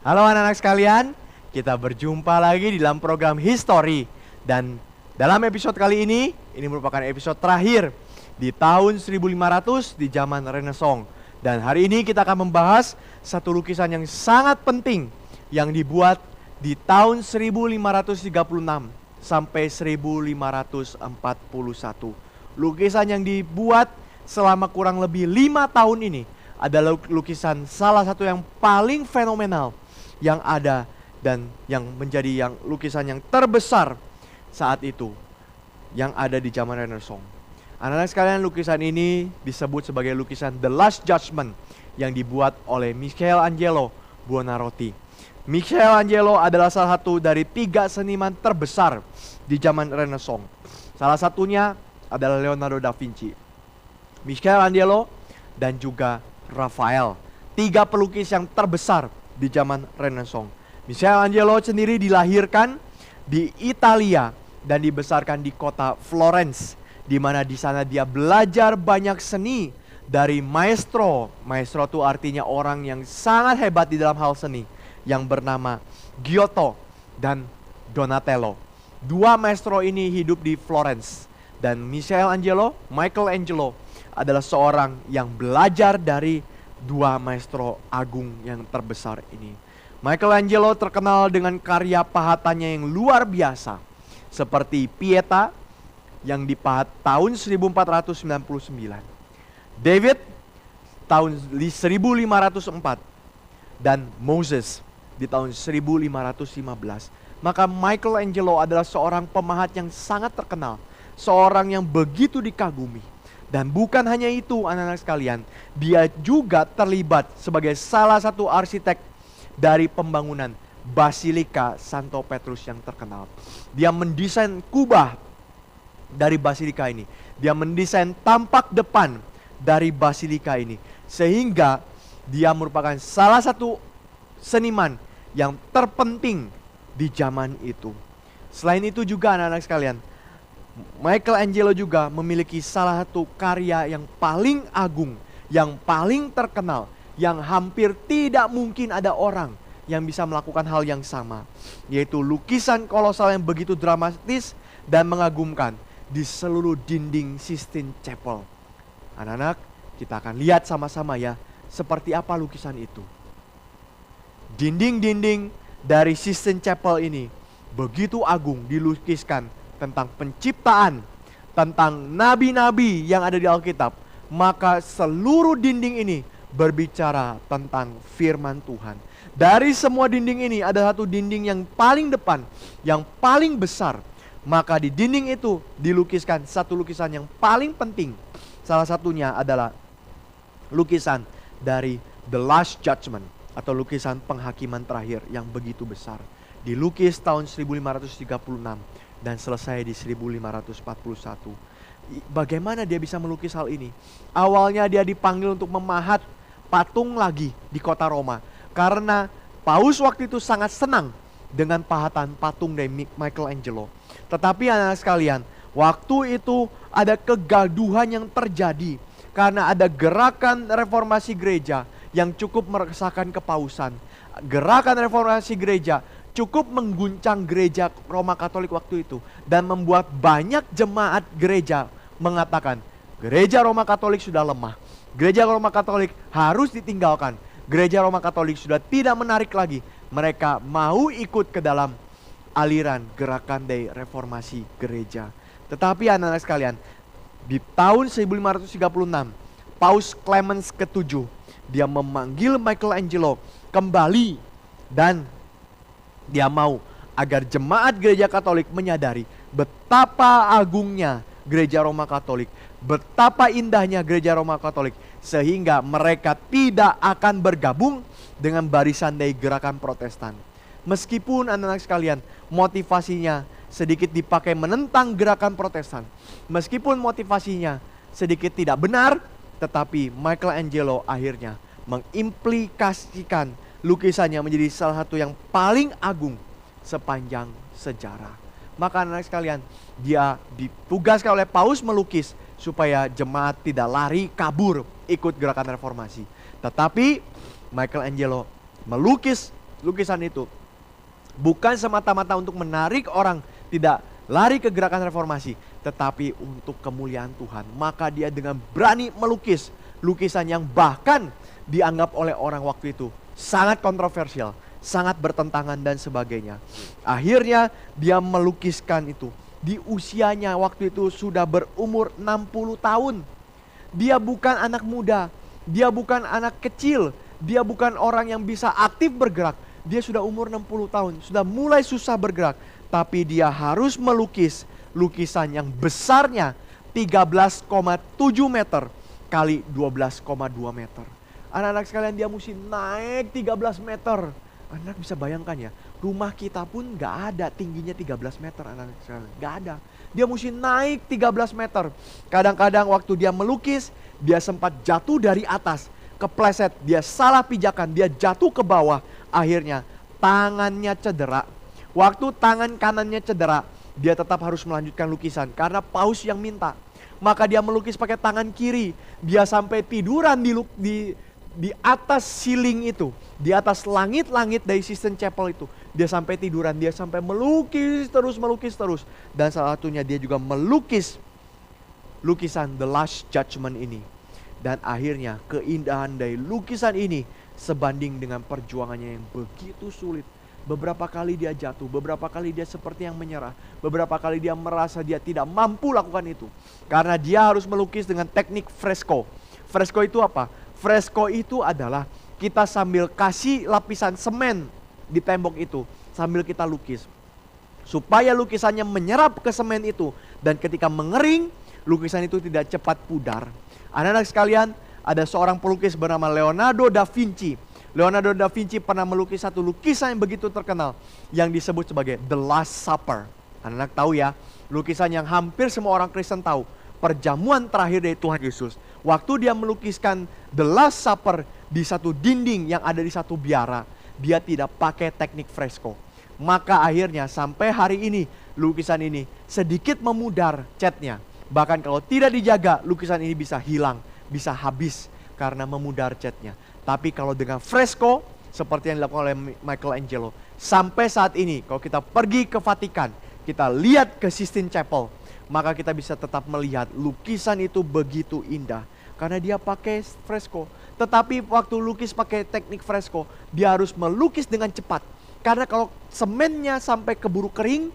Halo anak-anak sekalian, kita berjumpa lagi di dalam program History. Dan dalam episode kali ini merupakan episode terakhir di tahun 1500 di zaman Renaissance. Dan hari ini kita akan membahas satu lukisan yang sangat penting yang dibuat di tahun 1536 sampai 1541. Lukisan yang dibuat selama kurang lebih 5 tahun ini adalah lukisan salah satu yang paling fenomenal yang ada dan yang menjadi lukisan yang terbesar saat itu yang ada di zaman Renaissance. Anak-anak sekalian, lukisan ini disebut sebagai lukisan The Last Judgment yang dibuat oleh Michelangelo Buonarroti. Michelangelo adalah salah satu dari 3 seniman terbesar di zaman Renaissance. Salah satunya adalah Leonardo da Vinci, Michelangelo, dan juga Raphael. 3 pelukis yang terbesar di zaman Renaissance. Michelangelo sendiri dilahirkan di Italia dan dibesarkan di kota Florence, di mana di sana dia belajar banyak seni dari maestro. Maestro itu artinya orang yang sangat hebat di dalam hal seni, yang bernama Giotto dan Donatello. 2 maestro ini hidup di Florence, dan Michelangelo adalah seorang yang belajar dari 2 maestro agung yang terbesar ini. Michelangelo terkenal dengan karya pahatannya yang luar biasa, seperti Pieta yang dipahat tahun 1499, David tahun 1504, dan Moses di tahun 1515. Maka Michelangelo adalah seorang pemahat yang sangat terkenal, seorang yang begitu dikagumi. Dan bukan hanya itu anak-anak sekalian, dia juga terlibat sebagai salah satu arsitek dari pembangunan Basilika Santo Petrus yang terkenal. Dia mendesain kubah dari Basilika ini. Dia mendesain tampak depan dari Basilika ini. Sehingga dia merupakan salah satu seniman yang terpenting di zaman itu. Selain itu juga anak-anak sekalian, Michelangelo juga memiliki salah satu karya yang paling agung, yang paling terkenal, yang hampir tidak mungkin ada orang yang bisa melakukan hal yang sama, yaitu lukisan kolosal yang begitu dramatis dan mengagumkan di seluruh dinding Sistine Chapel. Anak-anak, kita akan lihat sama-sama ya, seperti apa lukisan itu. Dinding-dinding dari Sistine Chapel ini begitu agung, dilukiskan tentang penciptaan, tentang nabi-nabi yang ada di Alkitab. Maka seluruh dinding ini berbicara tentang firman Tuhan. Dari semua dinding ini ada satu dinding yang paling depan, yang paling besar. Maka di dinding itu dilukiskan satu lukisan yang paling penting. Salah satunya adalah lukisan dari The Last Judgment, atau lukisan penghakiman terakhir yang begitu besar. Dilukis tahun 1536 dan selesai di 1541. Bagaimana dia bisa melukis hal ini? Awalnya dia dipanggil untuk memahat patung lagi di kota Roma, karena Paus waktu itu sangat senang dengan pahatan patung dari Michelangelo. Tetapi anak-anak sekalian, waktu itu ada kegaduhan yang terjadi karena ada gerakan reformasi gereja yang cukup meresahkan kepausan. Gerakan reformasi gereja cukup mengguncang gereja Roma Katolik waktu itu, dan membuat banyak jemaat gereja mengatakan gereja Roma Katolik sudah lemah, gereja Roma Katolik harus ditinggalkan, gereja Roma Katolik sudah tidak menarik lagi. Mereka mau ikut ke dalam aliran gerakan dari reformasi gereja. Tetapi anak-anak sekalian, di tahun 1536 Paus Clemens ke-7 dia memanggil Michelangelo kembali, dan dia mau agar jemaat gereja Katolik menyadari betapa agungnya gereja Roma Katolik, betapa indahnya gereja Roma Katolik, sehingga mereka tidak akan bergabung dengan barisan dari gerakan Protestan. Meskipun anak-anak sekalian, motivasinya sedikit dipakai menentang gerakan Protestan, meskipun motivasinya sedikit tidak benar, tetapi Michelangelo akhirnya mengimplikasikan lukisannya menjadi salah satu yang paling agung sepanjang sejarah. Maka anak sekalian, dia ditugaskan oleh Paus melukis supaya jemaat tidak lari kabur ikut gerakan reformasi. Tetapi Michelangelo melukis lukisan itu bukan semata-mata untuk menarik orang tidak lari ke gerakan reformasi, tetapi untuk kemuliaan Tuhan. Maka dia dengan berani melukis lukisan yang bahkan dianggap oleh orang waktu itu sangat kontroversial, sangat bertentangan dan sebagainya. Akhirnya dia melukiskan itu. Di usianya waktu itu sudah berumur 60 tahun. Dia bukan anak muda, dia bukan anak kecil, dia bukan orang yang bisa aktif bergerak. Dia sudah umur 60 tahun, sudah mulai susah bergerak. Tapi dia harus melukis lukisan yang besarnya 13,7 meter kali 12,2 meter. Anak-anak sekalian, dia mesti naik 13 meter. Anak bisa bayangkan ya, rumah kita pun gak ada tingginya 13 meter anak-anak sekalian. Gak ada. Dia mesti naik 13 meter. Kadang-kadang waktu dia melukis, dia sempat jatuh dari atas. Kepleset, dia salah pijakan, dia jatuh ke bawah. Akhirnya tangannya cedera. Waktu tangan kanannya cedera, dia tetap harus melanjutkan lukisan karena paus yang minta. Maka dia melukis pakai tangan kiri. Dia sampai tiduran di atas ceiling itu, di atas langit-langit dari Sistine Chapel itu. Dia sampai tiduran, dia sampai melukis terus. Dan salah satunya dia juga melukis lukisan The Last Judgment ini. Dan akhirnya keindahan dari lukisan ini sebanding dengan perjuangannya yang begitu sulit. Beberapa kali dia jatuh, beberapa kali dia seperti yang menyerah, beberapa kali dia merasa dia tidak mampu lakukan itu. Karena dia harus melukis dengan teknik fresko. Fresko itu apa? Fresko itu adalah kita sambil kasih lapisan semen di tembok itu, sambil kita lukis. Supaya lukisannya menyerap ke semen itu, dan ketika mengering, lukisan itu tidak cepat pudar. Anak-anak sekalian, ada seorang pelukis bernama Leonardo da Vinci. Leonardo da Vinci pernah melukis satu lukisan yang begitu terkenal yang disebut sebagai The Last Supper. Anak-anak tahu ya, lukisan yang hampir semua orang Kristen tahu. Perjamuan terakhir dari Tuhan Yesus. Waktu dia melukiskan The Last Supper di satu dinding yang ada di satu biara, dia tidak pakai teknik fresko. Maka akhirnya sampai hari ini lukisan ini sedikit memudar catnya. Bahkan kalau tidak dijaga, lukisan ini bisa hilang, bisa habis karena memudar catnya. Tapi kalau dengan fresko seperti yang dilakukan oleh Michelangelo, sampai saat ini kalau kita pergi ke Vatikan, kita lihat ke Sistine Chapel, maka kita bisa tetap melihat lukisan itu begitu indah karena dia pakai fresko. Tetapi waktu lukis pakai teknik fresko, dia harus melukis dengan cepat. Karena kalau semennya sampai keburu kering,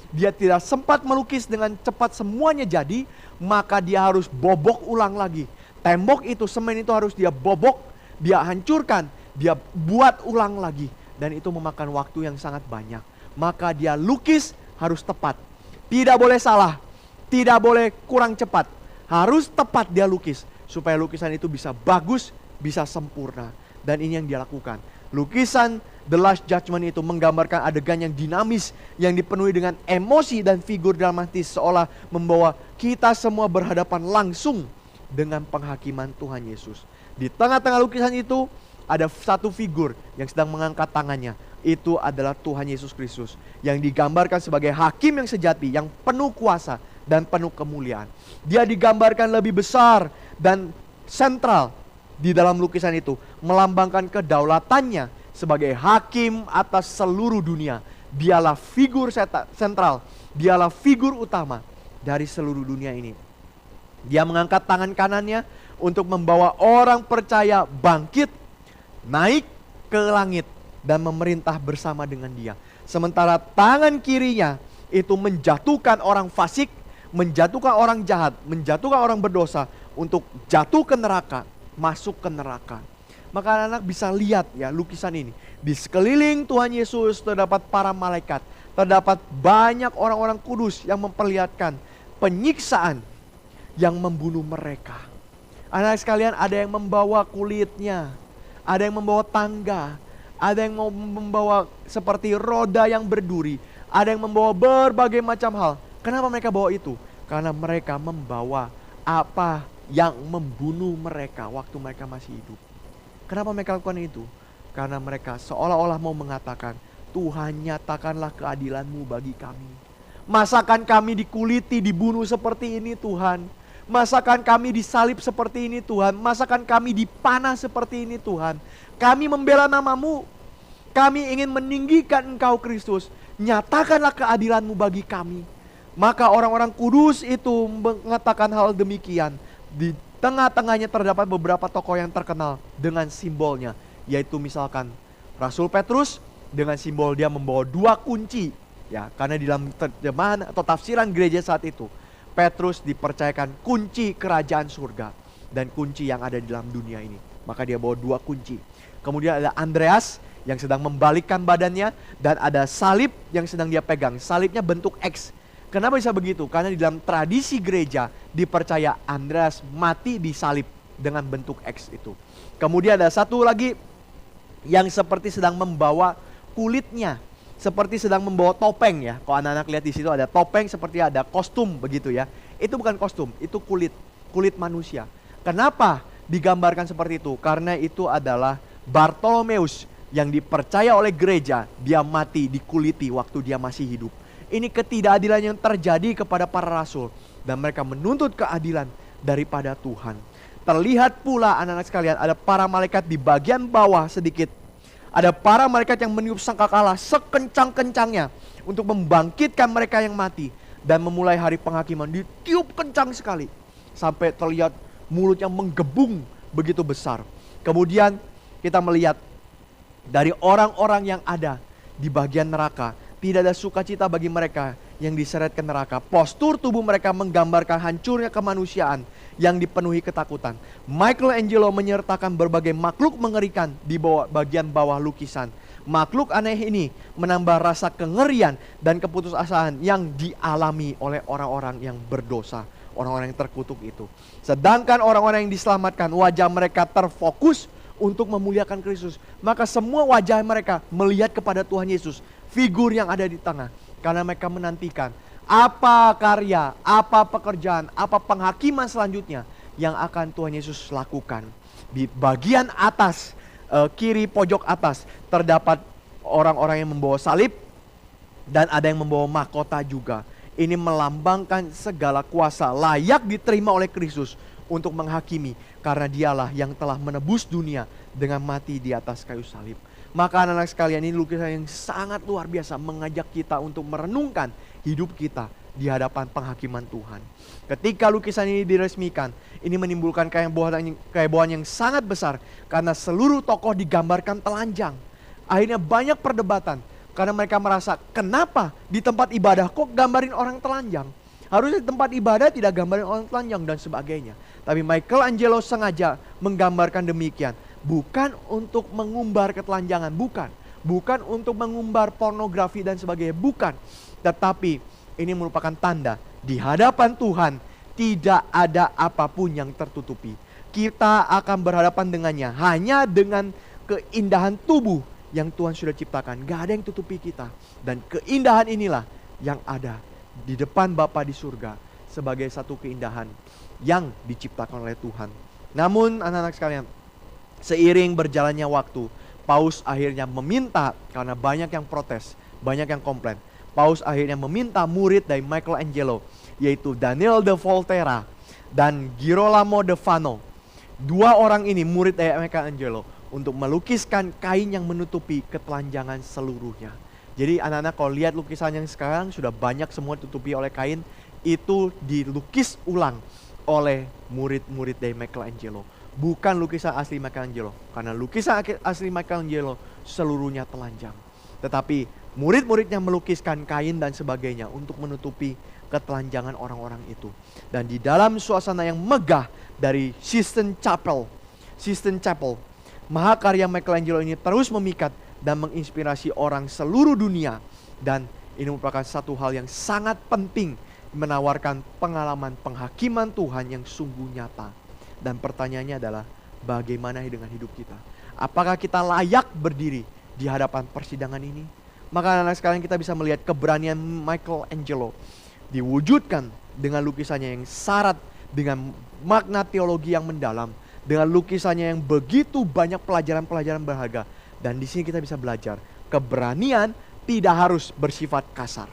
dia tidak sempat melukis dengan cepat semuanya jadi, maka dia harus bobok ulang lagi. Tembok itu, semen itu harus dia bobok, dia hancurkan, dia buat ulang lagi. Dan itu memakan waktu yang sangat banyak. Maka dia lukis harus tepat. Tidak boleh salah, tidak boleh kurang cepat. Harus tepat dia lukis, supaya lukisan itu bisa bagus, bisa sempurna. Dan ini yang dia lakukan. Lukisan The Last Judgment itu menggambarkan adegan yang dinamis, yang dipenuhi dengan emosi dan figur dramatis, seolah membawa kita semua berhadapan langsung dengan penghakiman Tuhan Yesus. Di tengah-tengah lukisan itu ada satu figur yang sedang mengangkat tangannya. Itu adalah Tuhan Yesus Kristus yang digambarkan sebagai hakim yang sejati, yang penuh kuasa dan penuh kemuliaan. Dia digambarkan lebih besar dan sentral di dalam lukisan itu, melambangkan kedaulatannya sebagai hakim atas seluruh dunia. Dialah figur sentral, dialah figur utama dari seluruh dunia ini. Dia mengangkat tangan kanannya untuk membawa orang percaya bangkit, naik ke langit dan memerintah bersama dengan dia. Sementara tangan kirinya itu menjatuhkan orang fasik, menjatuhkan orang jahat, menjatuhkan orang berdosa untuk jatuh ke neraka, masuk ke neraka. Maka anak-anak bisa lihat ya lukisan ini. Di sekeliling Tuhan Yesus terdapat para malaikat, terdapat banyak orang-orang kudus yang memperlihatkan penyiksaan yang membunuh mereka. Anak sekalian, ada yang membawa kulitnya, ada yang membawa tangga, ada yang mau membawa seperti roda yang berduri, ada yang membawa berbagai macam hal. Kenapa mereka bawa itu? Karena mereka membawa apa yang membunuh mereka waktu mereka masih hidup. Kenapa mereka lakukan itu? Karena mereka seolah-olah mau mengatakan, Tuhan nyatakanlah keadilan-Mu bagi kami. Masakan kami dikuliti, dibunuh seperti ini Tuhan? Masakan kami disalib seperti ini Tuhan? Masakan kami dipanah seperti ini Tuhan? Kami membela nama-Mu. kami ingin meninggikan Engkau Kristus, nyatakanlah keadilan-Mu bagi kami. Maka orang-orang kudus itu mengatakan hal demikian. Di tengah-tengahnya terdapat beberapa tokoh yang terkenal dengan simbolnya, yaitu misalkan Rasul Petrus dengan simbol dia membawa 2 kunci. Ya, karena di dalam terjemahan atau tafsiran gereja saat itu, Petrus dipercayakan kunci kerajaan surga dan kunci yang ada di dalam dunia ini. Maka dia bawa 2 kunci. Kemudian ada Andreas yang sedang membalikkan badannya, dan ada salib yang sedang dia pegang. Salibnya bentuk X. Kenapa bisa begitu? Karena di dalam tradisi gereja dipercaya Andreas mati di salib dengan bentuk X itu. Kemudian ada satu lagi yang seperti sedang membawa kulitnya, seperti sedang membawa topeng ya. Kalau anak-anak lihat di situ ada topeng seperti ada kostum begitu ya. Itu bukan kostum, itu kulit manusia. Kenapa digambarkan seperti itu? Karena itu adalah Bartolomeus yang dipercaya oleh gereja, dia mati dikuliti waktu dia masih hidup. Ini ketidakadilan yang terjadi kepada para rasul, dan mereka menuntut keadilan daripada Tuhan. Terlihat pula anak-anak sekalian, ada para malaikat di bagian bawah sedikit. Ada para malaikat yang meniup sangkakala sekencang-kencangnya untuk membangkitkan mereka yang mati. Dan memulai hari penghakiman ditiup kencang sekali, sampai terlihat mulut yang menggebung begitu besar. Kemudian kita melihat dari orang-orang yang ada di bagian neraka, tidak ada sukacita bagi mereka yang diseret ke neraka. Postur tubuh mereka menggambarkan hancurnya kemanusiaan yang dipenuhi ketakutan. Michelangelo menyertakan berbagai makhluk mengerikan di bagian bawah lukisan. Makhluk aneh ini menambah rasa kengerian dan keputusasaan yang dialami oleh orang-orang yang berdosa, orang-orang yang terkutuk itu. Sedangkan orang-orang yang diselamatkan, wajah mereka terfokus untuk memuliakan Kristus. Maka semua wajah mereka melihat kepada Tuhan Yesus, figur yang ada di tengah. Karena mereka menantikan apa karya, apa pekerjaan, apa penghakiman selanjutnya yang akan Tuhan Yesus lakukan. Di bagian atas, kiri pojok atas, terdapat orang-orang yang membawa salib, dan ada yang membawa mahkota juga. Ini melambangkan segala kuasa layak diterima oleh Kristus untuk menghakimi, karena dialah yang telah menebus dunia dengan mati di atas kayu salib. Maka anak-anak sekalian, ini lukisan yang sangat luar biasa, mengajak kita untuk merenungkan hidup kita di hadapan penghakiman Tuhan. Ketika lukisan ini diresmikan, ini menimbulkan kehebohan yang sangat besar, karena seluruh tokoh digambarkan telanjang. Akhirnya banyak perdebatan, karena mereka merasa, kenapa di tempat ibadah kok gambarin orang telanjang? Harusnya di tempat ibadah tidak gambarin orang telanjang dan sebagainya. Tapi Michelangelo sengaja menggambarkan demikian. Bukan untuk mengumbar ketelanjangan, bukan. Bukan untuk mengumbar pornografi dan sebagainya, bukan. Tetapi ini merupakan tanda di hadapan Tuhan tidak ada apapun yang tertutupi. Kita akan berhadapan dengannya hanya dengan keindahan tubuh yang Tuhan sudah ciptakan. Gak ada yang tutupi kita. Dan keindahan inilah yang ada di depan Bapa di surga sebagai satu keindahan yang diciptakan oleh Tuhan. Namun anak-anak sekalian, seiring berjalannya waktu, Paus akhirnya meminta, karena banyak yang protes, banyak yang komplain. Paus akhirnya meminta murid dari Michelangelo, yaitu Daniel de Volterra dan Girolamo de Fano. 2 orang ini murid dari Michelangelo untuk melukiskan kain yang menutupi ketelanjangan seluruhnya. Jadi anak-anak kalau lihat lukisan yang sekarang sudah banyak semua ditutupi oleh kain, itu dilukis ulang oleh murid-murid dari Michelangelo. Bukan lukisan asli Michelangelo, karena lukisan asli Michelangelo seluruhnya telanjang. Tetapi murid-muridnya melukiskan kain dan sebagainya untuk menutupi ketelanjangan orang-orang itu. Dan di dalam suasana yang megah dari Sistine Chapel, mahakarya Michelangelo ini terus memikat dan menginspirasi orang seluruh dunia. Dan ini merupakan satu hal yang sangat penting, menawarkan pengalaman penghakiman Tuhan yang sungguh nyata. Dan pertanyaannya adalah, bagaimana dengan hidup kita? Apakah kita layak berdiri di hadapan persidangan ini? Maka anak-anak sekalian, kita bisa melihat keberanian Michelangelo diwujudkan dengan lukisannya yang syarat dengan makna teologi yang mendalam, dengan lukisannya yang begitu banyak pelajaran-pelajaran berharga. Dan di sini kita bisa belajar, keberanian tidak harus bersifat kasar.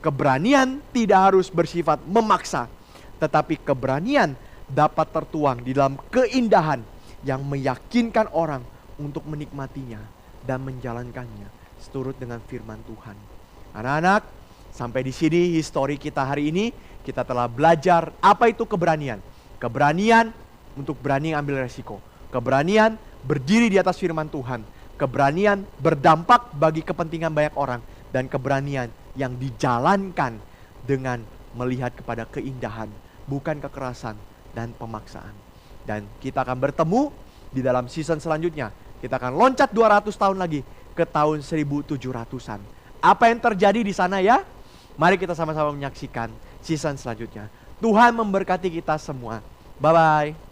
Keberanian tidak harus bersifat memaksa. Tetapi keberanian dapat tertuang di dalam keindahan yang meyakinkan orang untuk menikmatinya dan menjalankannya seturut dengan firman Tuhan. Anak-anak, sampai di sini histori kita hari ini. Kita telah belajar apa itu keberanian. Keberanian untuk berani ambil resiko. Keberanian berdiri di atas firman Tuhan. Keberanian berdampak bagi kepentingan banyak orang. Dan keberanian yang dijalankan dengan melihat kepada keindahan, bukan kekerasan dan pemaksaan. Dan kita akan bertemu di dalam season selanjutnya. Kita akan loncat 200 tahun lagi ke tahun 1700-an. Apa yang terjadi di sana ya? Mari kita sama-sama menyaksikan season selanjutnya. Tuhan memberkati kita semua. Bye-bye.